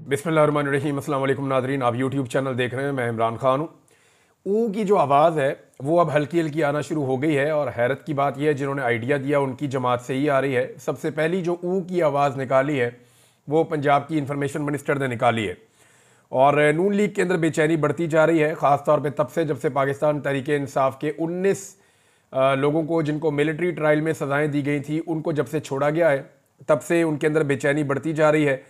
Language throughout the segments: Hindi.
बिस्मिल्लाहिर्रहमानिर्रहीम। अस्सलाम वालेकुम नाज़रीन, आप यूट्यूब चैनल देख रहे हैं। मैं इमरान खान हूँ। ऊ की जो आवाज़ है वो अब हल्की हल्की आना शुरू हो गई है और हैरत की बात यह है जिन्होंने आइडिया दिया उनकी जमात से ही आ रही है। सबसे पहली जो ऊ की आवाज़ निकाली है वो पंजाब की इंफॉर्मेशन मिनिस्टर ने निकाली है और नून लीग के अंदर बेचैनी बढ़ती जा रही है, ख़ास तौर पे तब से जब से पाकिस्तान तहरीक इंसाफ के 19 लोगों को जिनको मिलिट्री ट्रायल में सज़ाएं दी गई थी उनको जब से छोड़ा गया है तब से उनके अंदर बेचैनी बढ़ती जा रही है।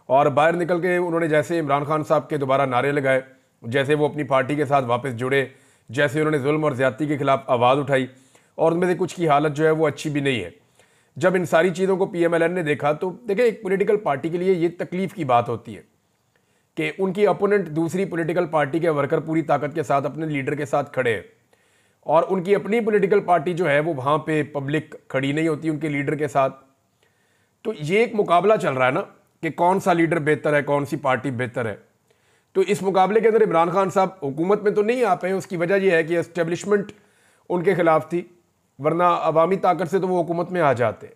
और बाहर निकल के उन्होंने जैसे इमरान खान साहब के दोबारा नारे लगाए, जैसे वो अपनी पार्टी के साथ वापस जुड़े, जैसे उन्होंने जुल्म और ज़्यादती के खिलाफ आवाज़ उठाई, और उनमें से कुछ की हालत जो है वो अच्छी भी नहीं है। जब इन सारी चीज़ों को PMLN ने देखा तो देखिए, एक पॉलिटिकल पार्टी के लिए ये तकलीफ़ की बात होती है कि उनकी अपोनेंट दूसरी पॉलिटिकल पार्टी के वर्कर पूरी ताकत के साथ अपने लीडर के साथ खड़े हैं और उनकी अपनी पॉलिटिकल पार्टी जो है वो वहाँ पे पब्लिक खड़ी नहीं होती उनके लीडर के साथ। तो ये एक मुकाबला चल रहा है ना कि कौन सा लीडर बेहतर है, कौन सी पार्टी बेहतर है। तो इस मुकाबले के अंदर इमरान खान साहब हुकूमत में तो नहीं आ पाए। उसकी वजह यह है कि एस्टेब्लिशमेंट उनके खिलाफ थी, वरना अवामी ताकत से तो वो हुकूमत में आ जाते।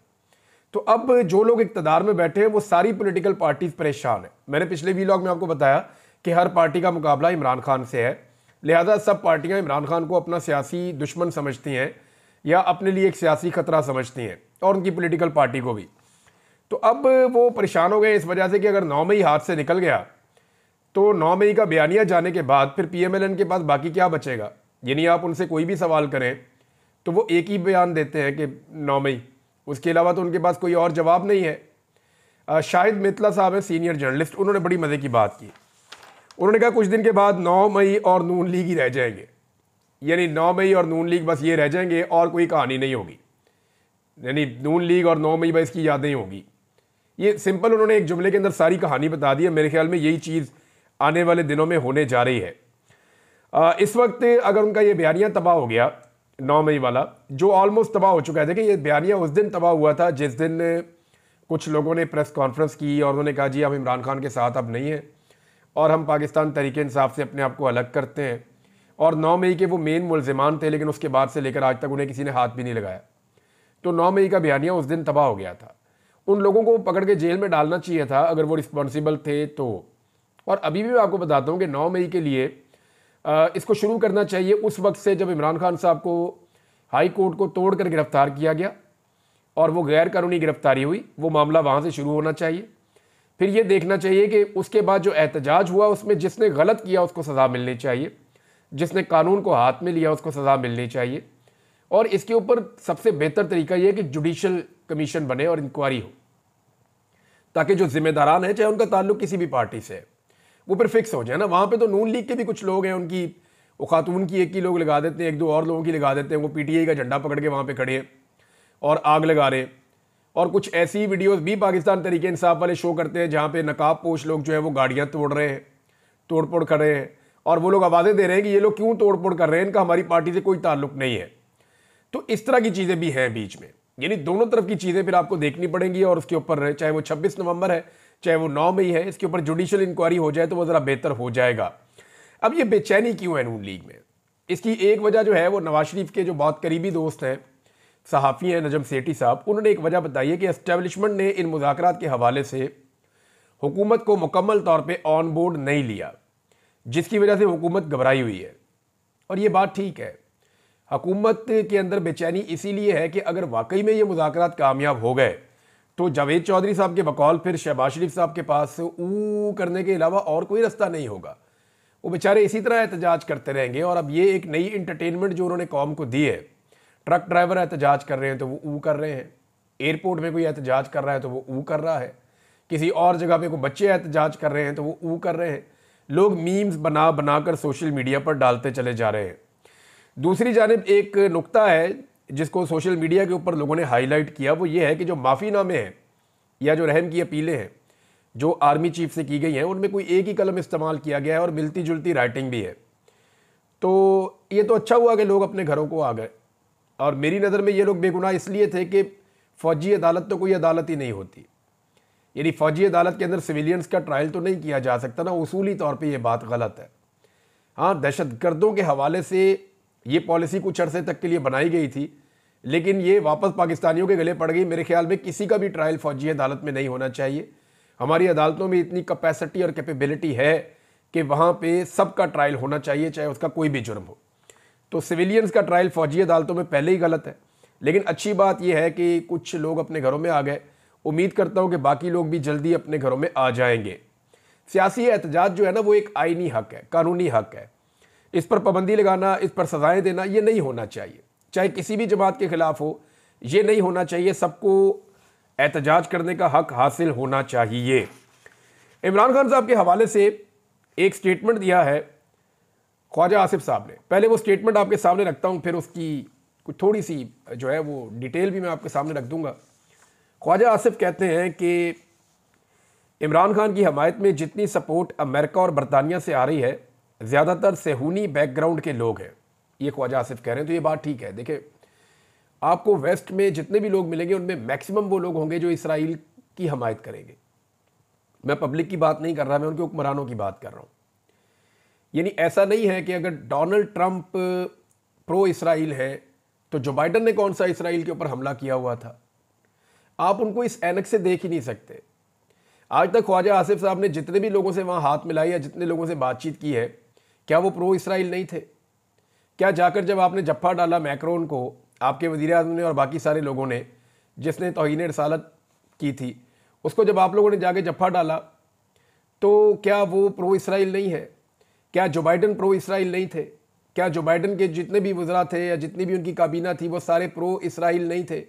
तो अब जो लोग इक़्तिदार में बैठे हैं वो सारी पॉलिटिकल पार्टीज परेशान है। मैंने पिछले वीलॉग में आपको बताया कि हर पार्टी का मुकाबला इमरान खान से है, लिहाजा सब पार्टियां इमरान खान को अपना सियासी दुश्मन समझती हैं या अपने लिए एक सियासी खतरा समझती हैं, और उनकी पॉलिटिकल पार्टी को भी। तो अब वो परेशान हो गए इस वजह से कि अगर 9 मई हाथ से निकल गया तो 9 मई का बयानिया जाने के बाद फिर PMLN के पास बाकी क्या बचेगा। यानी आप उनसे कोई भी सवाल करें तो वो एक ही बयान देते हैं कि 9 मई, उसके अलावा तो उनके पास कोई और जवाब नहीं है। शाहिद मितला साहब हैं, सीनियर जर्नलिस्ट, उन्होंने बड़ी मज़े की बात की। उन्होंने कहा कुछ दिन के बाद 9 मई और नून लीग ही रह जाएंगे, यानी 9 मई और नून लीग बस ये रह जाएंगे और कोई कहानी नहीं होगी, यानी नून लीग और 9 मई बस की यादें ही होगी। ये सिंपल उन्होंने एक जुमले के अंदर सारी कहानी बता दी है। मेरे ख्याल में यही चीज़ आने वाले दिनों में होने जा रही है। इस वक्त अगर उनका ये बयानिया तबाह हो गया 9 मई वाला, जो ऑलमोस्ट तबाह हो चुका है। देखिए, ये बयानिया उस दिन तबाह हुआ था जिस दिन कुछ लोगों ने प्रेस कॉन्फ्रेंस की और उन्होंने कहा जी हम इमरान खान के साथ अब नहीं हैं और हम पाकिस्तान तहरीक इंसाफ से अपने आप को अलग करते हैं। और 9 मई के वो मेन मुलजिमान थे, लेकिन उसके बाद से लेकर आज तक उन्हें किसी ने हाथ भी नहीं लगाया। तो 9 मई का बयानिया उस दिन तबाह हो गया था। उन लोगों को पकड़ के जेल में डालना चाहिए था अगर वो रिस्पॉन्सिबल थे तो। और अभी भी मैं आपको बताता हूँ कि 9 मई के लिए इसको शुरू करना चाहिए उस वक्त से जब इमरान खान साहब को हाई कोर्ट को तोड़कर गिरफ्तार किया गया और वो गैर कानूनी गिरफ्तारी हुई। वो मामला वहाँ से शुरू होना चाहिए। फिर ये देखना चाहिए कि उसके बाद जो एहतजाज हुआ उसमें जिसने गलत किया उसको सज़ा मिलनी चाहिए, जिसने कानून को हाथ में लिया उसको सज़ा मिलनी चाहिए। और इसके ऊपर सबसे बेहतर तरीका यह है कि जुडिशल कमीशन बने और इंक्वायरी हो, ताकि जो जिम्मेदारान है, चाहे उनका ताल्लुक किसी भी पार्टी से है, वो फिर फिक्स हो जाए ना। वहाँ पे तो नून लीग के भी कुछ लोग हैं, उनकी वो खातून की एक ही लोग लगा देते हैं, एक दो और लोगों की लगा देते हैं। वो PTI का झंडा पकड़ के वहाँ पे खड़े हैं और आग लगा रहे हैं। और कुछ ऐसी वीडियोस भी पाकिस्तान तहरीक इंसाफ वाले शो करते हैं जहाँ पे नकाब पोश लोग जो है वो गाड़ियाँ तोड़ रहे हैं, तोड़ फोड़ कर रहे हैं, और वो लोग आवाज़ें दे रहे हैं कि ये लोग क्यों तोड़ फोड़ कर रहे हैं, इनका हमारी पार्टी से कोई ताल्लुक नहीं है। तो इस तरह की चीज़ें भी हैं बीच में, यानी दोनों तरफ की चीज़ें फिर आपको देखनी पड़ेंगी। और उसके ऊपर चाहे वो 26 नवंबर है चाहे वो 9 मई है, इसके ऊपर जुडिशल इंक्वायरी हो जाए तो वो ज़रा बेहतर हो जाएगा। अब ये बेचैनी क्यों है नून लीग में, इसकी एक वजह जो है वो नवाज शरीफ के जो बहुत करीबी दोस्त हैं, सहाफ़ी हैं नजम सेठी साहब, उन्होंने एक वजह बताई है कि एस्टेब्लिशमेंट ने इन मुज़ाकरात के हवाले से हुकूमत को मुकम्मल तौर पर ऑन बोर्ड नहीं लिया, जिसकी वजह से हुकूमत घबराई हुई है। और ये बात ठीक है, हुकूमत के अंदर बेचैनी इसीलिए है कि अगर वाकई में ये मुज़ाकरात कामयाब हो गए तो जावेद चौधरी साहब के बकौल फिर शहबाज शरीफ साहब के पास ऊ करने के अलावा और कोई रास्ता नहीं होगा। वो बेचारे इसी तरह एहतजाज करते रहेंगे। और अब ये एक नई इंटरटेनमेंट जो उन्होंने कौम को दी है, ट्रक ड्राइवर एहतजाज कर रहे हैं तो वो ऊ कर रहे हैं, एयरपोर्ट में कोई एहतजाज कर रहा है तो वो ऊ कर रहा है, किसी और जगह पे कोई बच्चे एहतजाज कर रहे हैं तो वो ऊ कर रहे हैं। लोग मीम्स बना बनाकर सोशल मीडिया पर डालते चले जा रहे हैं। दूसरी जानिब एक नुक्ता है जिसको सोशल मीडिया के ऊपर लोगों ने हाईलाइट किया, वो ये है कि जो माफ़ीनामे हैं या जो रहम की अपीलें हैं जो आर्मी चीफ से की गई हैं, उनमें कोई एक ही कलम इस्तेमाल किया गया है और मिलती जुलती राइटिंग भी है। तो ये तो अच्छा हुआ कि लोग अपने घरों को आ गए। और मेरी नज़र में ये लोग बेगुनाह इसलिए थे कि फ़ौजी अदालत तो कोई अदालत ही नहीं होती, यानी फ़ौजी अदालत के अंदर सिविलियंस का ट्रायल तो नहीं किया जा सकता ना, उसूली तौर पे ये बात गलत है। हाँ, दहशतगर्दों के हवाले से ये पॉलिसी कुछ अरसे तक के लिए बनाई गई थी, लेकिन ये वापस पाकिस्तानियों के गले पड़ गई। मेरे ख्याल में किसी का भी ट्रायल फ़ौजी अदालत में नहीं होना चाहिए। हमारी अदालतों में इतनी कैपेसिटी और कैपेबिलिटी है कि वहाँ पे सबका ट्रायल होना चाहिए, चाहे उसका कोई भी जुर्म हो। तो सिविलियंस का ट्रायल फौजी अदालतों में पहले ही गलत है। लेकिन अच्छी बात यह है कि कुछ लोग अपने घरों में आ गए। उम्मीद करता हूँ कि बाकी लोग भी जल्दी अपने घरों में आ जाएंगे। सियासी एहतजाज जो है ना, वो एक आईनी हक है, कानूनी हक है। इस पर पाबंदी लगाना, इस पर सजाएं देना, ये नहीं होना चाहिए। चाहे किसी भी जमात के खिलाफ हो, ये नहीं होना चाहिए। सबको एहतजाज करने का हक हासिल होना चाहिए। इमरान खान साहब के हवाले से एक स्टेटमेंट दिया है ख्वाजा आसिफ साहब ने। पहले वो स्टेटमेंट आपके सामने रखता हूँ, फिर उसकी कुछ थोड़ी सी जो है वो डिटेल भी मैं आपके सामने रख दूंगा। ख्वाजा आसिफ कहते हैं कि इमरान खान की हमायत में जितनी सपोर्ट अमेरिका और बरतानिया से आ रही है, ज़्यादातर सेहूनी बैकग्राउंड के लोग हैं। ये ख्वाजा आसिफ कह रहे हैं। तो ये बात ठीक है। देखिए, आपको वेस्ट में जितने भी लोग मिलेंगे उनमें मैक्सिमम वो लोग होंगे जो इसराइल की हमायत करेंगे। मैं पब्लिक की बात नहीं कर रहा, मैं उनके हुक्मरानों की बात कर रहा हूँ। यानी ऐसा नहीं है कि अगर डोनाल्ड ट्रंप प्रो इसराइल है तो जो बाइडन ने कौन सा इसराइल के ऊपर हमला किया हुआ था, आप उनको इस ऐनक से देख ही नहीं सकते। आज तक ख्वाजा आसिफ साहब ने जितने भी लोगों से वहाँ हाथ मिलाई या जितने लोगों से बातचीत की है, क्या वो प्रो इसराइल नहीं थे? क्या जाकर जब आपने जफ्फा डाला मैक्रोन को, आपके वज़ीर-ए-आज़म ने और बाकी सारे लोगों ने, जिसने तौहीन रिसालत की थी, उसको जब आप लोगों ने जाके जफ्फा डाला, तो क्या वो प्रो इसराइल नहीं है? क्या जो बाइडन प्रो इसराइल नहीं थे? क्या जो बाइडन के जितने भी वज़रा थे या जितनी भी उनकी काबीना थी वो सारे प्रो इसराइल नहीं थे?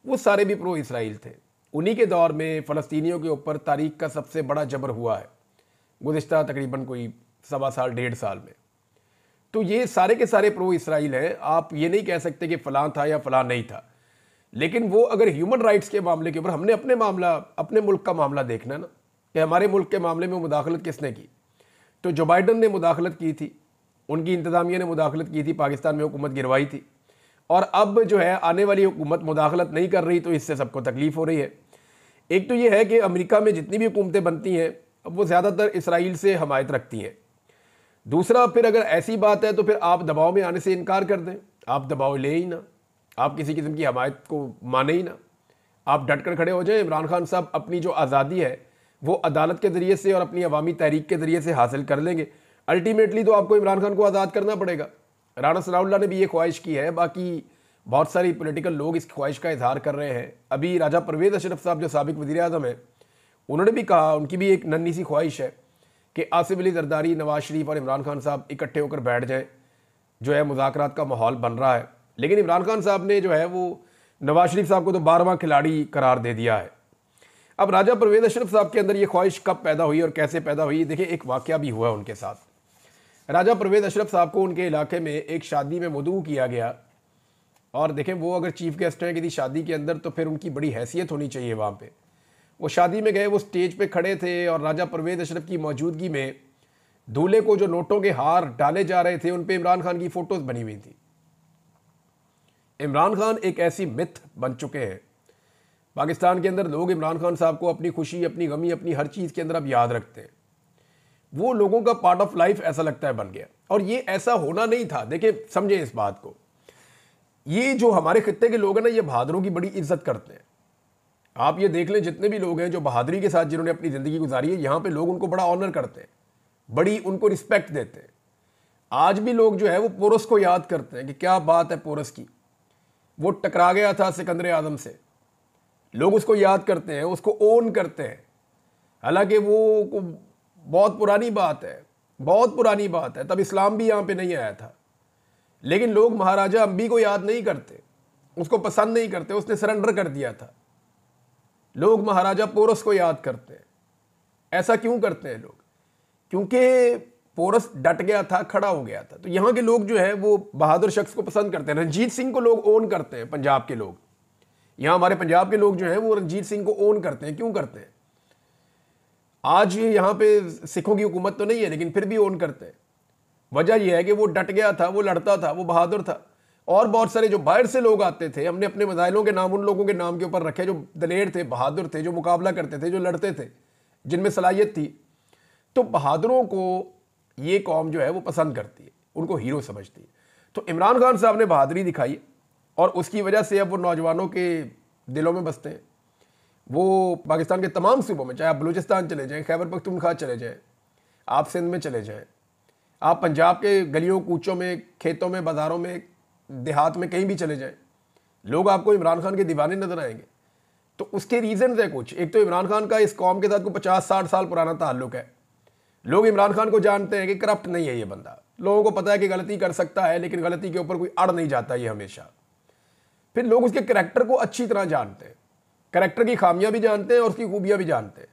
वो सारे भी प्रो इसराइल थे। उन्हीं के दौर में फ़लस्तीनियों के ऊपर तारीख का सबसे बड़ा जबर हुआ है, गुज़िश्ता तकरीबन कोई 1.25 साल 1.5 साल में। तो ये सारे के सारे प्रो इसराइल हैं। आप ये नहीं कह सकते कि फ़लाँ था या फ़लाँ नहीं था। लेकिन वो अगर ह्यूमन राइट्स के मामले के ऊपर, हमने अपने मुल्क का मामला देखना ना, कि हमारे मुल्क के मामले में मुदाखलत किसने की। तो जो बाइडन ने मुदाखलत की थी, उनकी इंतज़ामिया ने मुदाखलत की थी, पाकिस्तान में हुकूमत गिरवाई थी। और अब जो है आने वाली हुकूमत मुदाखलत नहीं कर रही, तो इससे सबको तकलीफ़ हो रही है। एक तो ये है कि अमेरिका में जितनी भी हुकूमतें बनती हैं वो ज़्यादातर इसराइल से हमायत रखती हैं। दूसरा, फिर अगर ऐसी बात है तो फिर आप दबाव में आने से इनकार कर दें। आप दबाव ले ही ना, आप किसी किस्म की हमायत को माने ही ना, आप डट कर खड़े हो जाएं। इमरान खान साहब अपनी जो आज़ादी है वो अदालत के ज़रिए से और अपनी अवामी तहरीक के ज़रिए से हासिल कर लेंगे। अल्टीमेटली तो आपको इमरान खान को आज़ाद करना पड़ेगा। राना सनाउल्लाह ने भी ये ख्वाहिश की है, बाकी बहुत सारी पॉलिटिकल लोग इस ख्वाहिश का इजहार कर रहे हैं। अभी राजा परवेज़ अशरफ साहब जो साबिक वज़ीर-ए-आज़म है, उन्होंने भी कहा, उनकी भी एक नन्ही सी ख्वाहिश है कि आसिफ अली जरदारी, नवाज शरीफ और इमरान खान साहब इकट्ठे होकर बैठ जाएं। जो है मुज़ाकरात का माहौल बन रहा है, लेकिन इमरान खान साहब ने जो है वो नवाज शरीफ साहब को तो 12वां खिलाड़ी करार दे दिया है। अब राजा परवेज़ अशरफ साहब के अंदर ये ख्वाहिश कब पैदा हुई और कैसे पैदा हुई? देखिए, एक वाक़या भी हुआ उनके साथ। राजा परवेज़ अशरफ साहब को उनके इलाके में एक शादी में मदऊ किया गया, और देखें वो अगर चीफ़ गेस्ट हैं किसी शादी के अंदर तो फिर उनकी बड़ी हैसियत होनी चाहिए वहाँ पे। वो शादी में गए, वो स्टेज पे खड़े थे और राजा परवेज़ अशरफ की मौजूदगी में दूल्हे को जो नोटों के हार डाले जा रहे थे उन पे इमरान खान की फ़ोटोज़ बनी हुई थी। इमरान खान एक ऐसी मिथ बन चुके हैं पाकिस्तान के अंदर। लोग इमरान खान साहब को अपनी खुशी, अपनी गमी, अपनी हर चीज़ के अंदर अब याद रखते हैं। वो लोगों का पार्ट ऑफ लाइफ ऐसा लगता है बन गया, और ये ऐसा होना नहीं था। देखिए, समझे इस बात को। ये जो हमारे खित्ते के लोग हैं ना, ये बहादुरों की बड़ी इज्जत करते हैं। आप ये देख लें, जितने भी लोग हैं जो बहादुरी के साथ जिन्होंने अपनी ज़िंदगी गुजारी है, यहाँ पे लोग उनको बड़ा ऑनर करते हैं, बड़ी उनको रिस्पेक्ट देते हैं। आज भी लोग जो है वो पोरस को याद करते हैं कि क्या बात है पोरस की, वो टकरा गया था सिकंदर आजम से। लोग उसको याद करते हैं, उसको ओन करते हैं। हालांकि वो बहुत पुरानी बात है, बहुत पुरानी बात है, तब इस्लाम भी यहाँ पे नहीं आया था। लेकिन लोग महाराजा अंबी को याद नहीं करते, उसको पसंद नहीं करते, उसने सरेंडर कर दिया था। लोग महाराजा पोरस को याद करते हैं। ऐसा क्यों करते हैं लोग? क्योंकि पोरस डट गया था, खड़ा हो गया था। तो यहाँ के लोग जो है वो बहादुर शख्स को पसंद करते हैं। रंजीत सिंह को लोग ओन करते हैं, पंजाब के लोग। यहाँ हमारे पंजाब के लोग जो हैं वो रंजीत सिंह को ओन करते हैं। क्यों करते हैं? आज यहाँ पे सिखों की हुकूमत तो नहीं है, लेकिन फिर भी ओन करते हैं। वजह यह है कि वो डट गया था, वो लड़ता था, वो बहादुर था। और बहुत सारे जो बाहर से लोग आते थे, हमने अपने मज़ाइलों के नाम उन लोगों के नाम के ऊपर रखे जो दलेर थे, बहादुर थे, जो मुकाबला करते थे, जो लड़ते थे, जिनमें सलाहियत थी। तो बहादुरों को ये कौम जो है वो पसंद करती है, उनको हीरो समझती है। तो इमरान खान साहब ने बहादुरी दिखाई और उसकी वजह से अब वो नौजवानों के दिलों में बसते हैं। वो पाकिस्तान के तमाम सूबों में, चाहे आप बलूचिस्तान चले जाएं, खैबर पख्तूनख्वा चले जाएं, आप सिंध में चले जाएं, आप पंजाब के गलियों कूचों में, खेतों में, बाज़ारों में, देहात में कहीं भी चले जाएं, लोग आपको इमरान खान के दीवाने नजर आएंगे। तो उसके रीजन है कुछ। एक तो इमरान खान का इस कौम के साथ कोई 50-60 साल पुराना ताल्लुक है। लोग इमरान खान को जानते हैं कि करप्ट नहीं है ये बंदा, लोगों को पता है कि गलती कर सकता है, लेकिन गलती के ऊपर कोई अड़ नहीं जाता ये हमेशा। फिर लोग उसके करैक्टर को अच्छी तरह जानते हैं, करैक्टर की खामियां भी जानते हैं और उसकी खूबियां भी जानते हैं।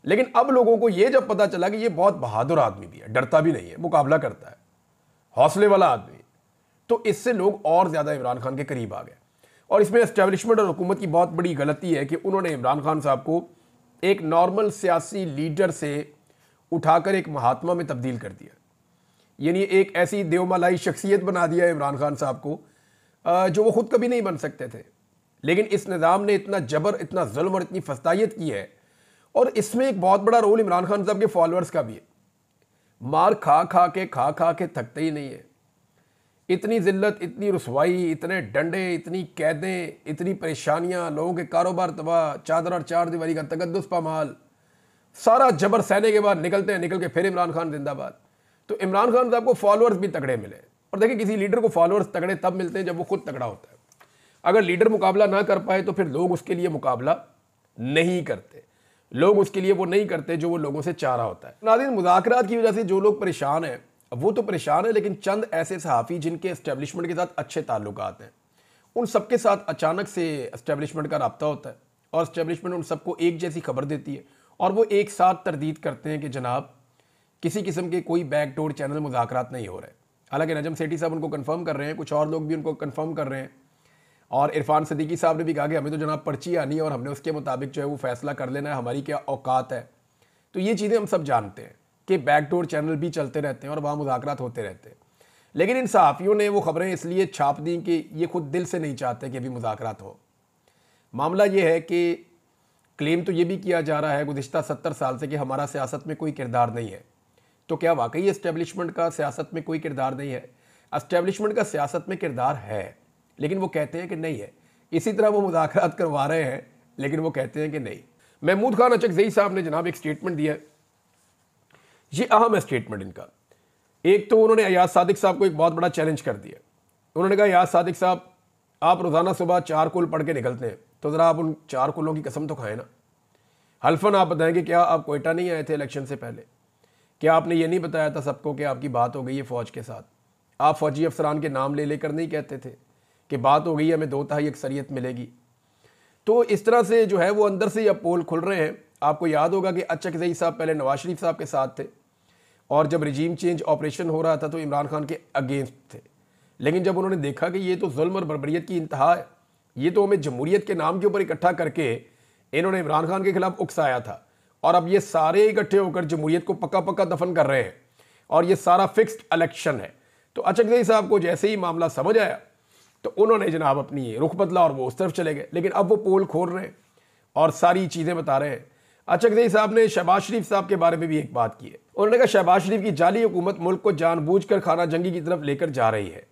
लेकिन अब लोगों को ये जब पता चला कि ये बहुत बहादुर आदमी भी है, डरता भी नहीं है, मुकाबला करता है, हौसले वाला आदमी, तो इससे लोग और ज्यादा इमरान खान के करीब आ गए। और इसमें एस्टेब्लिशमेंट और हुकूमत की बहुत बड़ी गलती है कि उन्होंने इमरान खान साहब को एक नॉर्मल सियासी लीडर से उठाकर एक महात्मा में तब्दील कर दिया। यानी एक ऐसी देवमालाई शख्सियत बना दिया इमरान खान साहब को जो वो खुद कभी नहीं बन सकते थे। लेकिन इस निज़ाम ने इतना जबर, इतना जुल्म और इतनी फस्तायत की है। और इसमें एक बहुत बड़ा रोल इमरान खान साहब के फॉलोअर्स का भी है। मार खा खा के थकते ही नहीं है। इतनी जिल्लत, इतनी रुसवाई, इतने डंडे, इतनी कैदें, इतनी परेशानियां, लोगों के कारोबार तबाह, चादर और चार दीवारी का तकद्दुस पामाल, सारा जबर सहने के बाद निकलते हैं, निकल के फिर इमरान खान जिंदाबाद। तो इमरान खान साहब को फॉलोअर्स भी तगड़े मिले। और देखिए, किसी लीडर को फॉलोअर्स तगड़े तब मिलते हैं जब वो खुद तगड़ा होता है। अगर लीडर मुकाबला ना कर पाए तो फिर लोग उसके लिए मुकाबला नहीं करते, लोग उसके लिए वो नहीं करते जो वो लोगों से चाह रहा होता है। नाज़रीन, मुज़ाकरात की वजह से जो लोग परेशान हैं वो तो परेशान है, लेकिन चंद ऐसे सहाफ़ी जिनके एस्टेब्लिशमेंट के साथ अच्छे ताल्लुकात हैं, उन सबके साथ अचानक से एस्टेब्लिशमेंट का रब्ता होता है और एस्टेब्लिशमेंट उन सबको एक जैसी खबर देती है और वो एक साथ तरदीद करते हैं कि जनाब किसी किस्म के कोई बैकडोर चैनल मुज़ाकरात नहीं हो रहे। हालांकि नजम सेठी साहब उनको कंफर्म कर रहे हैं, कुछ और लोग भी उनको कंफर्म कर रहे हैं, और इरफान सदीकी साहब ने भी कहा कि हमें तो जनाब पर्ची आनी है और हमने उसके मुताबिक जो है वो फैसला कर लेना है, हमारी क्या औकात है। तो ये चीज़ें हम सब जानते हैं कि बैकडोर चैनल भी चलते रहते हैं और वहाँ मुज़ाकरात होते रहते हैं। लेकिन इन सहाफ़ियों ने वो खबरें इसलिए छाप दी कि ये खुद दिल से नहीं चाहते कि अभी मुज़ाकरात हो। मामला ये है कि क्लेम तो ये भी किया जा रहा है गुज़िश्ता 70 साल से कि हमारा सियासत में कोई किरदार नहीं है। तो क्या वाकई एस्टेब्लिशमेंट का सियासत में कोई किरदार नहीं है? एस्टेब्लिशमेंट का सियासत में किरदार है, लेकिन वो कहते हैं कि नहीं है। इसी तरह वो मुज़ाकरात करवा रहे हैं, लेकिन वो कहते हैं कि नहीं। महमूद खान अचकज़ई साहब ने जनाब एक स्टेटमेंट दिया है, ये अहम है स्टेटमेंट इनका। एक तो उन्होंने अयाज सादिक साहब को एक बहुत बड़ा चैलेंज कर दिया। उन्होंने कहा, अयाज सादिक साहब, आप रोज़ाना सुबह 4 कुल पढ़ के निकलते हैं, तो ज़रा आप उन 4 कुलों की कसम तो खाएं ना। हल्फन आप बताएंगे, क्या आप कोयटा नहीं आए थे इलेक्शन से पहले? क्या आपने ये नहीं बताया था सबको कि आपकी बात हो गई है फ़ौज के साथ? आप फ़ौजी अफसरान के नाम ले लेकर नहीं कहते थे कि बात हो गई है, हमें 2/3 अक्सरियत मिलेगी? तो इस तरह से जो है वो अंदर से ही अब पोल खुल रहे हैं। आपको याद होगा कि अचकज़ई साहब पहले नवाज शरीफ साहब के साथ थे और जब रिजीम चेंज ऑपरेशन हो रहा था तो इमरान खान के अगेंस्ट थे। लेकिन जब उन्होंने देखा कि ये तो जुल्म और बर्बरियत की इंतहा है, ये तो हमें जमहूरियत के नाम के ऊपर इकट्ठा करके इन्होंने इमरान खान के खिलाफ उकसाया था, और अब ये सारे इकट्ठे होकर जमहूरियत को पक्का पक्का दफन कर रहे हैं और ये सारा फिक्स्ड इलेक्शन है। तो अचकज़ई साहब को जैसे ही मामला समझ आया तो उन्होंने जनाब अपनी रुख बदला और वो उस तरफ चले गए। लेकिन अब वो पोल खोल रहे हैं और सारी चीज़ें बता रहे हैं। अचकज़ई साहब ने शहबाज शरीफ साहब के बारे में भी एक बात की है। उन्होंने कहा, शहबाज शरीफ की जाली हुकूमत मुल्क को जानबूझकर खाना जंगी की तरफ लेकर जा रही है।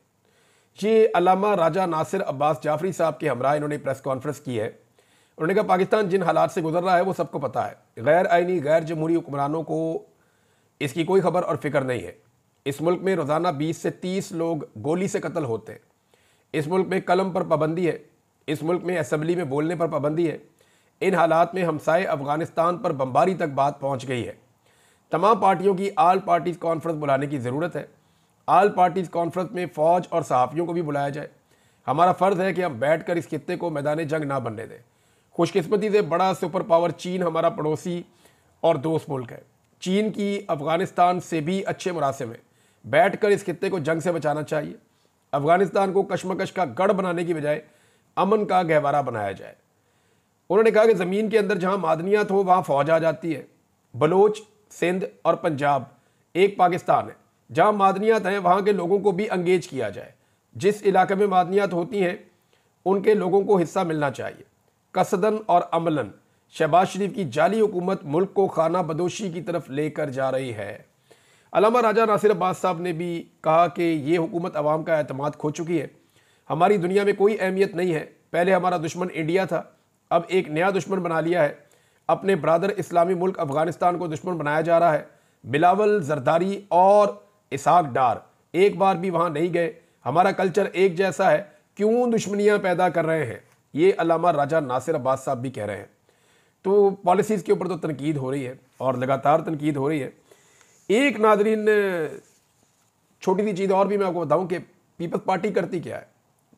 ये अल्लामा राजा नासिर अब्बास जाफरी साहब के हमरा इन्होंने प्रेस कॉन्फ्रेंस की है। उन्होंने कहा, पाकिस्तान जिन हालात से गुजर रहा है वो सबको पता है। गैर आइनी, गैर जमहूरी हुक्मरानों को इसकी कोई खबर और फिक्र नहीं है। इस मुल्क में रोज़ाना 20 से 30 लोग गोली से कत्ल होते हैं। इस मुल्क में कलम पर पाबंदी है। इस मुल्क में असम्बली में बोलने पर पाबंदी है। इन हालात में हमसाए अफगानिस्तान पर बमबारी तक बात पहुंच गई है। तमाम पार्टियों की आल पार्टीज़ कॉन्फ्रेंस बुलाने की ज़रूरत है। आल पार्टीज़ कॉन्फ्रेंस में फ़ौज और सहाफ़ियों को भी बुलाया जाए। हमारा फ़र्ज़ है कि हम बैठ कर इस खित्ते को मैदान जंग ना बनने दें। खुशकिस्मती से बड़ा सुपर पावर चीन हमारा पड़ोसी और दोस्त मुल्क है। चीन की अफ़गानिस्तान से भी अच्छे मुरासिम है। बैठ कर इस खित्ते को जंग से बचाना चाहिए। अफ़गानिस्तान को कशमकश का गढ़ बनाने की बजाय अमन का गहवारा बनाया जाए। उन्होंने कहा कि ज़मीन के अंदर जहाँ मादनियात हो वहाँ फ़ौज आ जाती है। बलोच, सिंध और पंजाब एक पाकिस्तान है। जहाँ मादनियात हैं वहाँ के लोगों को भी अंगेज किया जाए। जिस इलाके में मादनियात होती हैं उनके लोगों को हिस्सा मिलना चाहिए। कसदन और अमलन शहबाज शरीफ की जाली हुकूमत मुल्क को खाना बदोशी की तरफ लेकर जा रही है। अल्लामा राजा नासिर अब्बास साहब ने भी कहा कि ये हुकूमत अवाम का एतमाद खो चुकी है। हमारी दुनिया में कोई अहमियत नहीं है। पहले हमारा दुश्मन इंडिया था, अब एक नया दुश्मन बना लिया है। अपने ब्रादर इस्लामी मुल्क अफगानिस्तान को दुश्मन बनाया जा रहा है। बिलावल जरदारी और इसहाक डार एक बार भी वहाँ नहीं गए। हमारा कल्चर एक जैसा है, क्यों दुश्मनियाँ पैदा कर रहे हैं, ये अल्लामा राजा नासिर अब्बास साहब भी कह रहे हैं। तो पॉलिसीज़ के ऊपर तो तनकीद हो रही है और लगातार तनकीद हो रही है। एक नादरीन छोटी सी चीज़ और भी मैं आपको बताऊं कि पीपल्स पार्टी करती क्या है।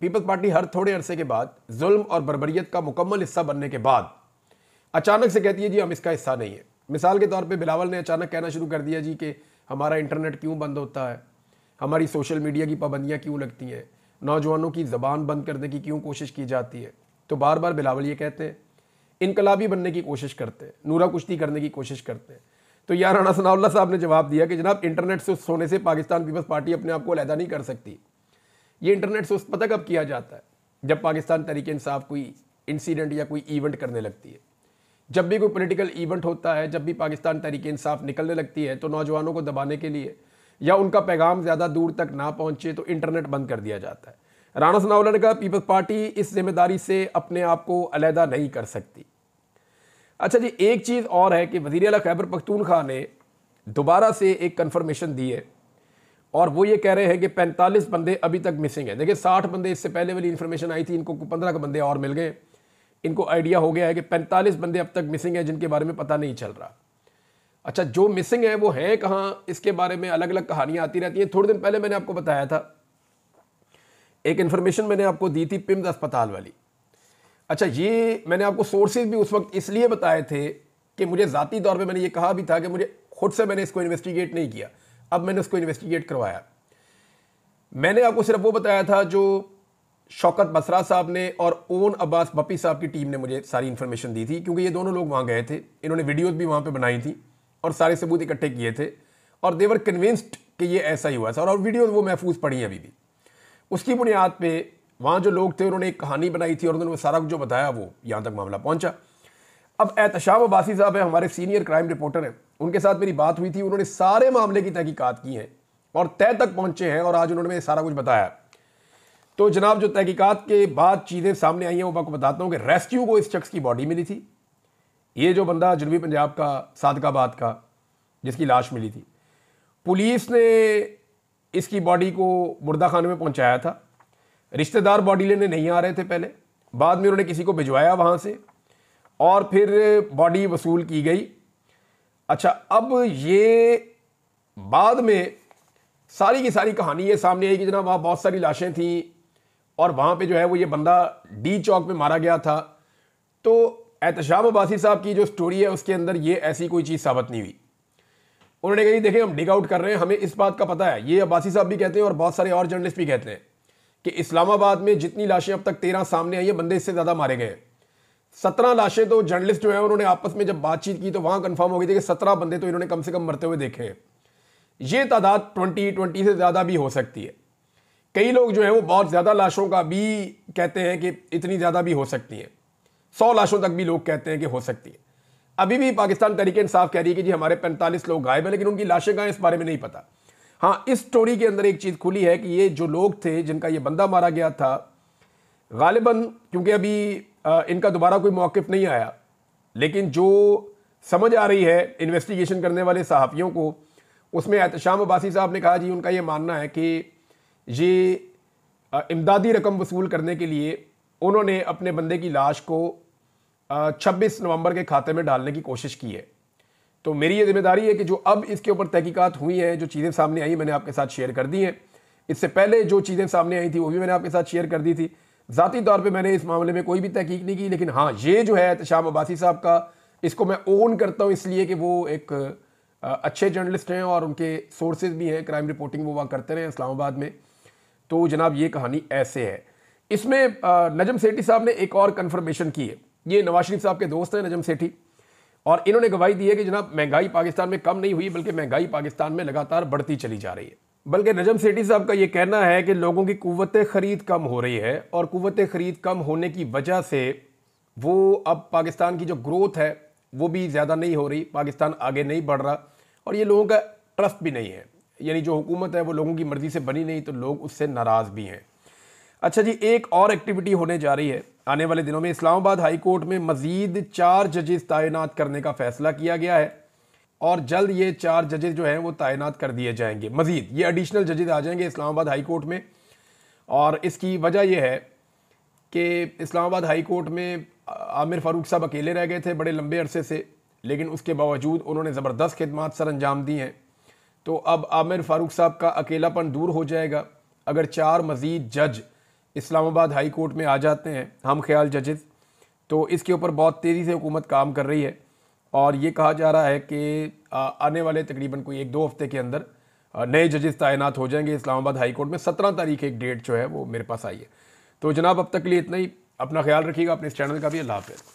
पीपल्स पार्टी हर थोड़े अरसे के बाद जुल्म और बर्बरियत का मुकम्मल हिस्सा बनने के बाद अचानक से कहती है जी हम इसका हिस्सा नहीं है। मिसाल के तौर पे बिलावल ने अचानक कहना शुरू कर दिया जी कि हमारा इंटरनेट क्यों बंद होता है, हमारी सोशल मीडिया की पाबंदियाँ क्यों लगती हैं, नौजवानों की ज़बान बंद करने की क्यों कोशिश की जाती है। तो बार बार बिलावल ये कहते हैं, इनकलाबी बनने की कोशिश करते हैं, नूरा कुश्ती करने की कोशिश करते हैं। तो यार राणा सनाउल्लाह साहब ने जवाब दिया कि जनाब इंटरनेट से सोने से पाकिस्तान पीपल्स पार्टी अपने आप को अलहदा नहीं कर सकती। ये इंटरनेट से पता कब किया जाता है, जब पाकिस्तान तहरीक इंसाफ कोई इंसिडेंट या कोई इवेंट करने लगती है। जब भी कोई पॉलिटिकल इवेंट होता है, जब भी पाकिस्तान तहरीक इंसाफ निकलने लगती है, तो नौजवानों को दबाने के लिए या उनका पैगाम ज़्यादा दूर तक ना पहुँचे तो इंटरनेट बंद कर दिया जाता है। राणा सनाउल्लाह ने कहा पीपल्स पार्टी इस जिम्मेदारी से अपने आप को अलहदा नहीं कर सकती। अच्छा जी, एक चीज़ और है कि वज़ीर आला खैबर पख्तूनख्वा ने दोबारा से एक कन्फर्मेशन दी है और वो ये कह रहे हैं कि 45 बंदे अभी तक मिसिंग हैं। देखिए 60 बंदे इससे पहले वाली इन्फॉर्मेशन आई थी, इनको 15 के बंदे और मिल गए। इनको आइडिया हो गया है कि 45 बंदे अब तक मिसिंग हैं जिनके बारे में पता नहीं चल रहा। अच्छा, जो मिसिंग है वो हैं कहाँ, इसके बारे में अलग अलग कहानियाँ आती रहती हैं। थोड़े दिन पहले मैंने आपको बताया था, एक इन्फॉर्मेशन मैंने आपको दी थी पिम्स अस्पताल वाली। अच्छा, ये मैंने आपको सोर्सेज भी उस वक्त इसलिए बताए थे कि मुझे ज़ाती तौर पे मैंने ये कहा भी था कि मुझे खुद से मैंने इसको इन्वेस्टिगेट नहीं किया, अब मैंने उसको इन्वेस्टिगेट करवाया। मैंने आपको सिर्फ वो बताया था जो शौकत बसरा साहब ने और ओन अब्बास बप्पी साहब की टीम ने मुझे सारी इन्फॉर्मेशन दी थी, क्योंकि ये दोनों लोग वहाँ गए थे, इन्होंने वीडियोज़ भी वहाँ पर बनाई थी और सारे सबूत इकट्ठे किए थे और देवर कन्विंस्ड कि ये ऐसा ही हुआ था। और वीडियोज़ वो महफूज पड़ी हैं अभी भी। उसकी बुनियाद पे वहाँ जो लोग थे उन्होंने एक कहानी बनाई थी और उन्होंने वो सारा कुछ जो बताया वो यहाँ तक मामला पहुँचा। अब एहतशाम अब्बासी साहब है, हमारे सीनियर क्राइम रिपोर्टर हैं, उनके साथ मेरी बात हुई थी। उन्होंने सारे मामले की तहकीकात की हैं और तय तक पहुँचे हैं और आज उन्होंने मुझे सारा कुछ बताया। तो जनाब जो तहकीकात के बाद चीज़ें सामने आई हैं वो मैं आपको बताता हूँ कि रेस्क्यू को इस शख्स की बॉडी मिली थी। ये जो बंदा जनूबी पंजाब का सादकाबाद का जिसकी लाश मिली थी, पुलिस ने इसकी बॉडी को मुर्दा खाने में पहुँचाया था। रिश्तेदार बॉडी लेने नहीं आ रहे थे पहले, बाद में उन्होंने किसी को भिजवाया वहाँ से और फिर बॉडी वसूल की गई। अच्छा, अब ये बाद में सारी की सारी कहानी ये सामने आई कि जनाब वहाँ बहुत सारी लाशें थीं और वहाँ पे जो है वो ये बंदा डी चौक में मारा गया था। तो एहतशाम अब्बासी साहब की जो स्टोरी है उसके अंदर ये ऐसी कोई चीज़ साबित नहीं हुई। उन्होंने कही देखें हम डिग आउट कर रहे हैं, हमें इस बात का पता है, ये अब्बासी साहब भी कहते हैं और बहुत सारे और जर्नलिस्ट भी कहते हैं कि इस्लामाबाद में जितनी लाशें अब तक 13 सामने आई है, बंदे इससे ज़्यादा मारे गए। 17 लाशें तो जर्नलिस्ट जो है उन्होंने आपस में जब बातचीत की तो वहाँ कंफर्म हो गई थी कि 17 बंदे तो इन्होंने कम से कम मरते हुए देखे हैं। ये तादाद 20 से ज़्यादा भी हो सकती है। कई लोग जो है वो बहुत ज़्यादा लाशों का भी कहते हैं कि इतनी ज़्यादा भी हो सकती हैं, 100 लाशों तक भी लोग कहते हैं कि हो सकती है। अभी भी पाकिस्तान तहरीक इंसाफ कह रही है कि जी हमारे 45 लोग गायब हैं, लेकिन उनकी लाशें कहाँ हैं इस बारे में नहीं पता। हाँ, इस स्टोरी के अंदर एक चीज़ खुली है कि ये जो लोग थे जिनका ये बंदा मारा गया था, गालिबन क्योंकि अभी इनका दोबारा कोई मौक़िफ़ नहीं आया, लेकिन जो समझ आ रही है इन्वेस्टिगेशन करने वाले सहाफ़ियों को, उसमें एहतशाम अब्बासी साहब ने कहा जी उनका ये मानना है कि ये इमदादी रकम वसूल करने के लिए उन्होंने अपने बंदे की लाश को 26 नवंबर के खाते में डालने की कोशिश की है। तो मेरी ये जिम्मेदारी है कि जो अब इसके ऊपर तहकीकात हुई हैं, जो चीज़ें सामने आई मैंने आपके साथ शेयर कर दी हैं। इससे पहले जो चीज़ें सामने आई थी वो भी मैंने आपके साथ शेयर कर दी थी। ज़ाती तौर पे मैंने इस मामले में कोई भी तहकीक नहीं की, लेकिन हाँ ये जो है एहतशाम अब्बासी साहब का, इसको मैं ओन करता हूँ इसलिए कि वो एक अच्छे जर्नलिस्ट हैं और उनके सोर्सेज भी हैं, क्राइम रिपोर्टिंग वो वहाँ करते रहे इस्लामाबाद में। तो जनाब ये कहानी ऐसे है। इसमें नजम सेठी साहब ने एक और कन्फर्मेशन की है। ये नवाज शरीफ साहब के दोस्त हैं नजम सेठी, और इन्होंने गवाही दी है कि जनाब महंगाई पाकिस्तान में कम नहीं हुई बल्कि महंगाई पाकिस्तान में लगातार बढ़ती चली जा रही है। बल्कि नजम सेठी साहब का ये कहना है कि लोगों की कुव्वत ख़रीद कम हो रही है और कुव्वत ख़रीद कम होने की वजह से वो अब पाकिस्तान की जो ग्रोथ है वो भी ज़्यादा नहीं हो रही, पाकिस्तान आगे नहीं बढ़ रहा और ये लोगों का ट्रस्ट भी नहीं है, यानी जो हुकूमत है वो लोगों की मर्ज़ी से बनी नहीं तो लोग उससे नाराज़ भी हैं। अच्छा जी, एक और एक्टिविटी होने जा रही है आने वाले दिनों में इस्लामाबाद हाई कोर्ट में मज़ीद 4 जजेस तैनात करने का फैसला किया गया है और जल्द ये 4 जजेस जो हैं वो तैनात कर दिए जाएंगे। मज़ीद ये एडिशनल जजेस आ जाएंगे इस्लामाबाद हाई कोर्ट में, और इसकी वजह यह है कि इस्लामाबाद हाई कोर्ट में आमिर फ़ारूक साहब अकेले रह गए थे बड़े लंबे अरसे से, लेकिन उसके बावजूद उन्होंने ज़बरदस्त खिदमात सर अंजाम दी हैं। तो अब आमिर फ़ारूक साहब का अकेलापन दूर हो जाएगा अगर 4 मज़ीद जज इस्लामाबाद हाई कोर्ट में आ जाते हैं, हम ख्याल जजेस। तो इसके ऊपर बहुत तेज़ी से हुकूमत काम कर रही है और ये कहा जा रहा है कि आने वाले तकरीबन कोई 1-2 हफ्ते के अंदर नए जजेस तैनात हो जाएंगे इस्लामाबाद हाई कोर्ट में। 17 तारीख एक डेट जो है वो मेरे पास आई है। तो जनाब अब तक के लिए इतना ही। अपना ख्याल रखिएगा, अपने इस चैनल का भी। अल्लाह हाफ़िज़।